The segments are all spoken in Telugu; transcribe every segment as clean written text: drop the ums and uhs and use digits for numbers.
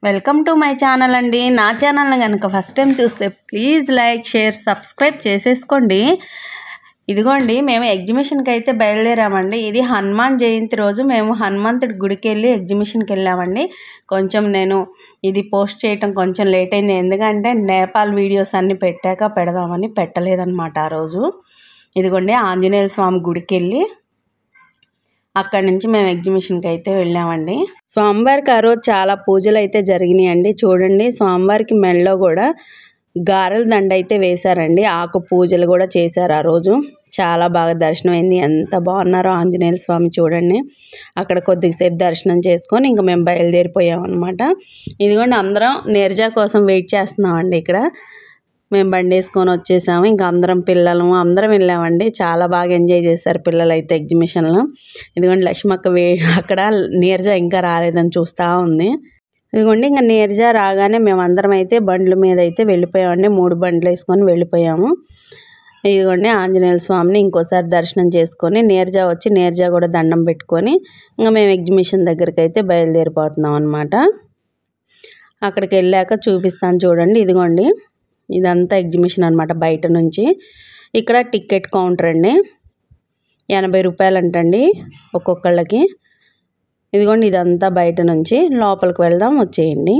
వెల్కమ్ టు మై ఛానల్ అండి. నా ఛానల్ని కనుక ఫస్ట్ టైం చూస్తే ప్లీజ్ లైక్, షేర్, సబ్స్క్రైబ్ చేసేసుకోండి. ఇదిగోండి మేము ఎగ్జిబిషన్కి అయితే బయలుదేరామండి. ఇది హనుమాన్ జయంతి రోజు మేము హనుమంతుడి గుడికి వెళ్ళి ఎగ్జిబిషన్కి వెళ్ళామండి. కొంచెం నేను ఇది పోస్ట్ చేయటం కొంచెం లేట్ అయింది, ఎందుకంటే నేపాల్ వీడియోస్ అన్నీ పెట్టాక పెడదామని పెట్టలేదన్నమాట ఆ రోజు. ఇదిగోండి ఆంజనేయ స్వామి గుడికి వెళ్ళి అక్కడి నుంచి మేము ఎగ్జిబిషన్కి అయితే వెళ్ళామండి. స్వామివారికి ఆ రోజు చాలా పూజలు అయితే జరిగినాయండి. చూడండి, స్వామివారికి మెడలో కూడా గారెల దండ అయితే వేశారండి. ఆకు పూజలు కూడా చేశారు ఆ రోజు. చాలా బాగా దర్శనం అయింది. ఎంత బాగున్నారో ఆంజనేయ స్వామి చూడండి. అక్కడ కొద్దిసేపు దర్శనం చేసుకొని ఇంకా మేము బయలుదేరిపోయామన్నమాట. ఇదిగోండి అందరం నీరజ కోసం వెయిట్ చేస్తున్నామండి. ఇక్కడ మేము బండి వేసుకొని వచ్చేసాము. ఇంకా అందరం పిల్లలు అందరం వెళ్ళామండి. చాలా బాగా ఎంజాయ్ చేశారు పిల్లలు అయితే ఎగ్జిబిషన్లో. ఇదిగోండి లక్ష్మక్క అక్కడ నీరజ ఇంకా రాలేదని చూస్తూ ఉంది. ఇదిగోండి ఇంకా నీరజ రాగానే మేమందరం అయితే బండ్ల మీద అయితే వెళ్ళిపోయామండి. 3 బండ్లు వేసుకొని వెళ్ళిపోయాము. ఇదిగోండి ఆంజనేయ స్వామిని ఇంకోసారి దర్శనం చేసుకొని నీరజ వచ్చి నీరజ కూడా దండం పెట్టుకొని ఇంకా మేము ఎగ్జిబిషన్ దగ్గరికి అయితే బయలుదేరిపోతున్నాం అనమాట. అక్కడికి వెళ్ళాక చూపిస్తాను చూడండి. ఇదిగోండి ఇదంతా ఎగ్జిబిషన్ అనమాట బయట నుంచి. ఇక్కడ టికెట్ కౌంటర్ అండి, 80 రూపాయలు అంటండి ఒక్కొక్కళ్ళకి. ఇదిగోండి ఇదంతా బయట నుంచి. లోపలికి వెళ్దాం, వచ్చేయండి.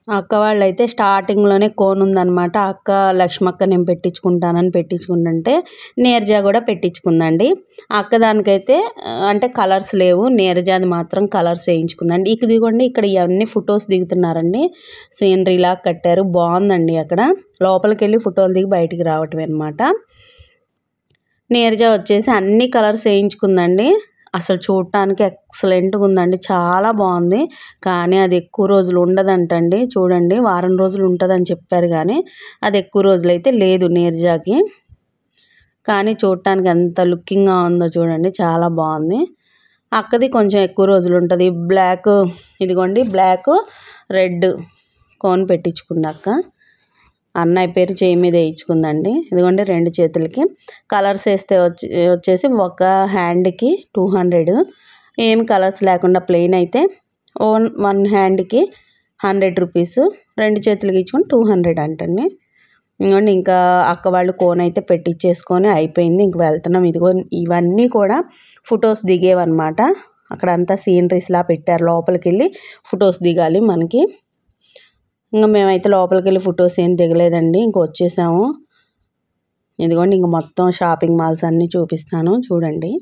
అక్క వాళ్ళైతే స్టార్టింగ్లోనే కోన్ ఉందన్నమాట. అక్క లక్ష్మక్క నేను పెట్టించుకుంటానని పెట్టించుకుంటుంటే నీరజ కూడా పెట్టించుకుందండి. అక్క దానికైతే అంటే కలర్స్ లేవు, నీరజాది మాత్రం కలర్స్ వేయించుకుందండి. ఇదిగోండి ఇక్కడ ఇవన్నీ ఫొటోస్ దిగుతున్నారండి. సీనరీలా కట్టారు, బాగుందండి. అక్కడ లోపలికి వెళ్ళి ఫోటోలు దిగి బయటికి రావటం అనమాట. నీరజ వచ్చేసి అన్ని కలర్స్ వేయించుకుందండి. అసలు చూడటానికి ఎక్సలెంట్గా ఉందండి, చాలా బాగుంది. కానీ అది ఎక్కువ రోజులు ఉండదంటండి. చూడండి వారం రోజులు ఉంటుందని చెప్పారు, కానీ అది ఎక్కువ రోజులు అయితే లేదు నీరజాకి. కానీ చూడటానికి ఎంత లుకింగ్గా ఉందో చూడండి, చాలా బాగుంది. అక్కది కొంచెం ఎక్కువ రోజులు ఉంటుంది. బ్లాక్, ఇదిగోండి బ్లాక్ రెడ్ కోన్ పెట్టించుకుంది అక్క. అన్నయ్య పేరు చేయి మీద వేయించుకుందండి. ఇదిగోండి 2 చేతులకి కలర్స్ వేస్తే వచ్చేసి ఒక హ్యాండ్కి 200, ఏం కలర్స్ లేకుండా ప్లెయిన్ అయితే 1 హ్యాండ్కి 100 రూపీస్, 2 చేతులకి ఇచ్చుకొని 200 అంటండి. ఇదిగోండి ఇంకా అక్క వాళ్ళు కోన్ అయితే పెట్టించేసుకొని అయిపోయింది, ఇంక వెళ్తున్నాం. ఇదిగో ఇవన్నీ కూడా ఫొటోస్ దిగేవన్నమాట. అక్కడంతా సీనరీస్లా పెట్టారు, లోపలికి వెళ్ళి ఫొటోస్ దిగాలి మనకి. ఇంకా మేమైతే లోపలికి వెళ్ళి ఫొటోస్ ఏం దిగలేదండి, ఇంక వచ్చేసాము. ఇదిగోండి ఇంక మొత్తం షాపింగ్ మాల్స్ అన్నీ చూపిస్తాను చూడండి.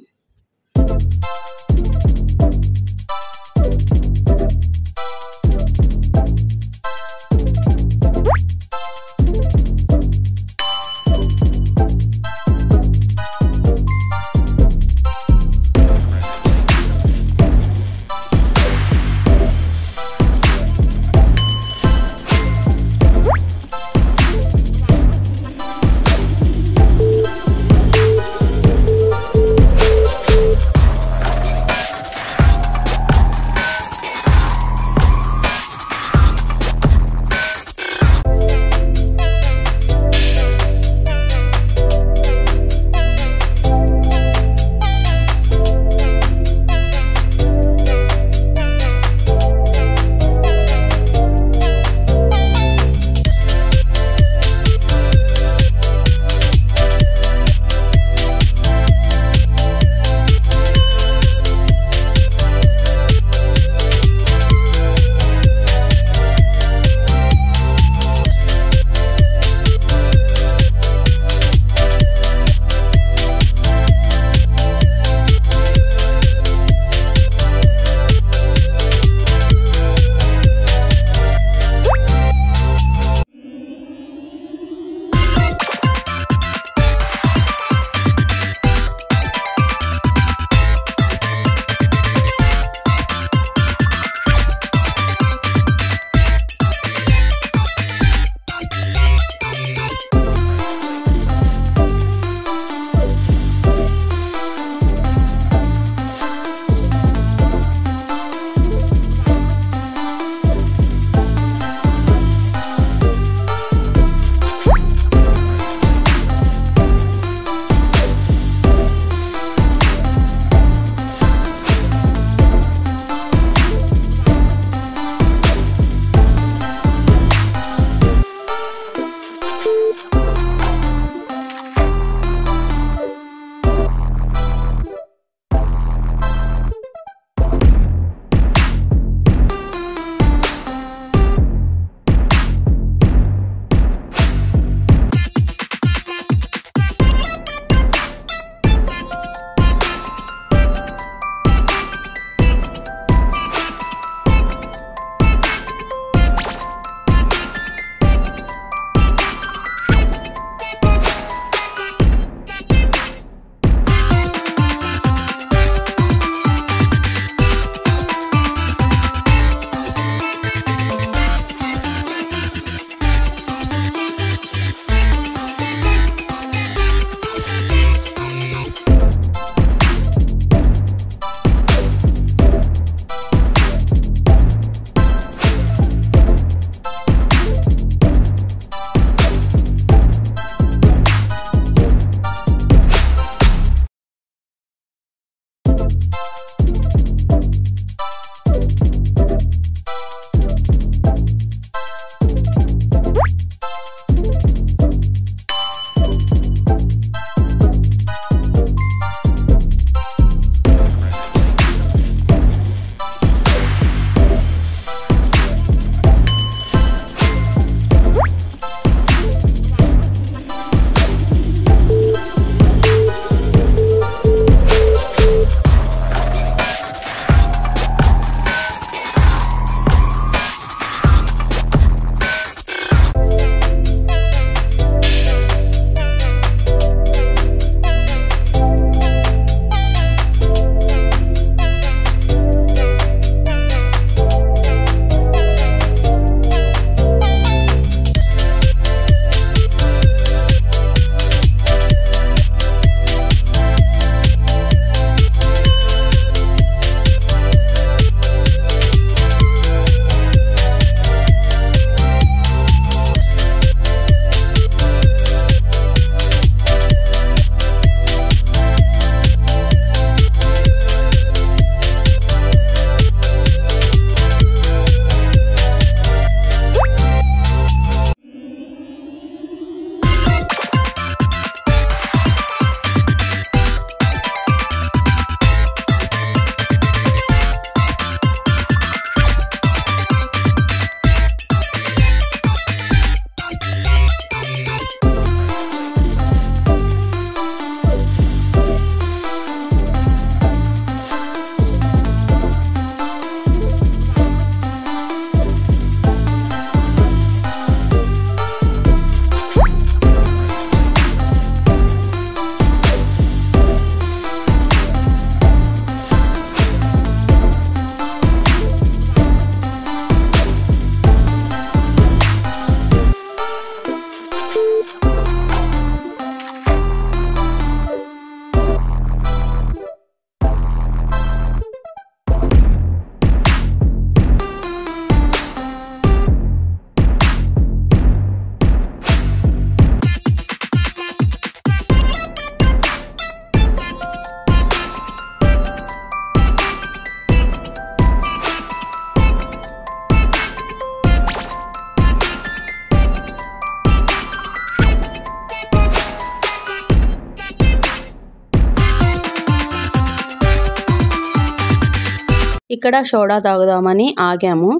ఇక్కడ సోడా తాగుదామని ఆగాము.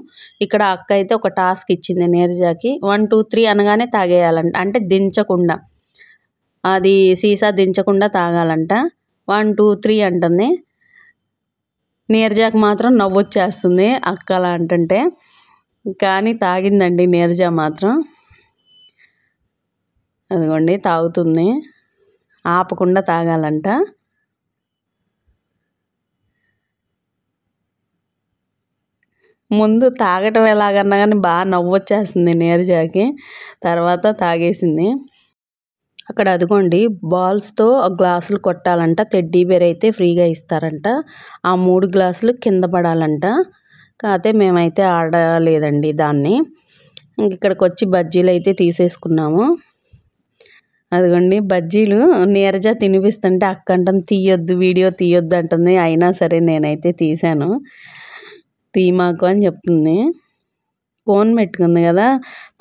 ఇక్కడ అక్క అయితే ఒక టాస్క్ ఇచ్చింది నీరజకి. 1, 2, 3 అనగానే తాగేయాలంట, అంటే దించకుండా, అది సీసా దించకుండా తాగాలంట. 1, 2, 3 అంటుంది. నీరజకి మాత్రం నవ్వొచ్చేస్తుంది అక్క అలా అంటుంటే, కానీ తాగిందండి నీరజ మాత్రం. అదిగోండి తాగుతుంది, ఆపకుండా తాగాలంట. ముందు తాగటం ఎలాగన్నా కానీ బాగా నవ్వొచ్చేస్తుంది నీరజకి, తర్వాత తాగేసింది. అక్కడ అదిగోండి బాల్స్తో గ్లాసులు కొట్టాలంట. టెడ్డీ బేర్ అయితే ఫ్రీగా ఇస్తారంట. ఆ 3 గ్లాసులు కింద పడాలంట. కాకపోతే మేమైతే ఆడలేదండి దాన్ని. ఇక్కడికి వచ్చి బజ్జీలు అయితే తీసేసుకున్నాము. అదిగోండి బజ్జీలు నీరజ తినిపిస్తుంటే అక్క అంటుంది తీయొద్దు, వీడియో తీయొద్దు అంటుంది. అయినా సరే నేనైతే తీశాను. తీమాకు అని చెప్తుంది. ఫోన్ పెట్టుకుంది కదా,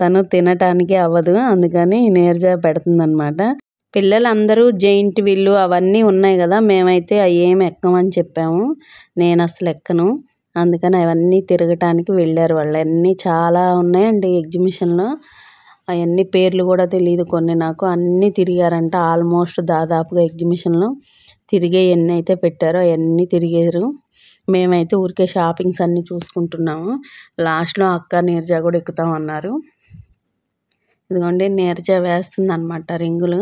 తను తినటానికి అవ్వదు, అందుకని నీరజ పెడుతుంది అనమాట. పిల్లలందరూ జైంట్ వీళ్ళు అవన్నీ ఉన్నాయి కదా, మేమైతే అవి ఏమి ఎక్కమని చెప్పాము. నేను అసలు ఎక్కను, అందుకని అవన్నీ తిరగటానికి వెళ్ళారు వాళ్ళు. అన్నీ చాలా ఉన్నాయండి ఎగ్జిబిషన్లో, అవన్నీ పేర్లు కూడా తెలియదు కొన్ని నాకు. అన్నీ తిరిగారంట ఆల్మోస్ట్ దాదాపుగా ఎగ్జిబిషన్లో. తిరిగే ఎన్ని అయితే పెట్టారో అవన్నీ తిరిగారు. మేమైతే ఊరికే షాపింగ్స్ అన్నీ చూసుకుంటున్నాము. లాస్ట్లో అక్క నీరజ కూడా ఎక్కుతామన్నారు. ఇదిగోండి నీరజ వేస్తుంది అనమాట రింగులు.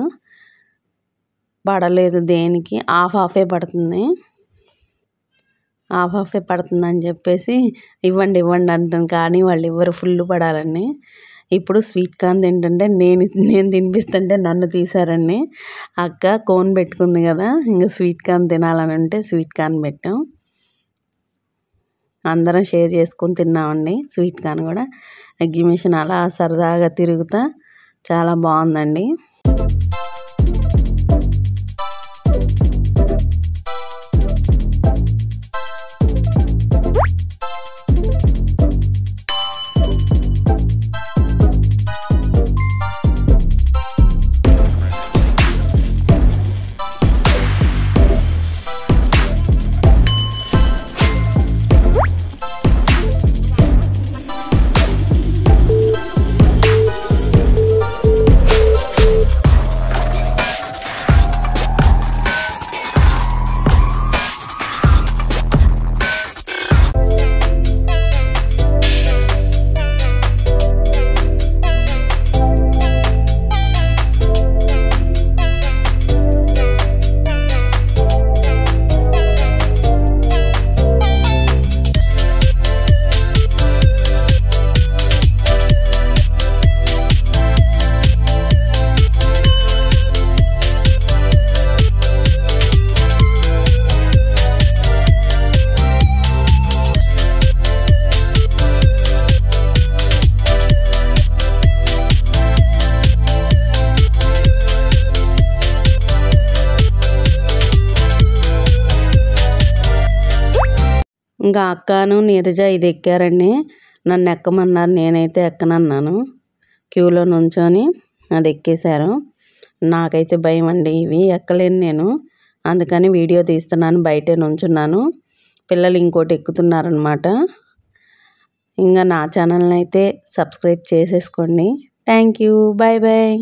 పడలేదు దేనికి, హాఫే పడుతుంది. హాఫే పడుతుందని చెప్పేసి ఇవ్వండి ఇవ్వండి అంటుంది, కానీ వాళ్ళు ఇవ్వరు, ఫుల్ పడాలని. ఇప్పుడు స్వీట్ కార్న్ తింటుంటే నేను తినిపిస్తుంటే నన్ను తీశారండి. అక్క కోన్ పెట్టుకుంది కదా, ఇంకా స్వీట్ కార్న్ తినాలని ఉంటే స్వీట్ కార్న్ పెట్టాం. అందరం షేర్ చేసుకొని తిన్నామండి స్వీట్ కార్న్ కూడా. ఎగ్జిబిషన్ అలా సరదాగా తిరుగుతా చాలా బాగుందండి. ఇంకా అక్కను నీరజ ఇది ఎక్కారండి. నన్ను ఎక్కమన్నారు, నేనైతే ఎక్కనన్నాను. క్యూలో నుంచొని అది ఎక్కేశారు. నాకైతే భయం అండి, ఇవి ఎక్కలేను నేను, అందుకని వీడియో తీస్తున్నాను, బయటే నుంచున్నాను. పిల్లలు ఇంకోటి ఎక్కుతున్నారనమాట. ఇంకా నా ఛానల్ని అయితే సబ్స్క్రైబ్ చేసేసుకోండి. Thank you, bye bye.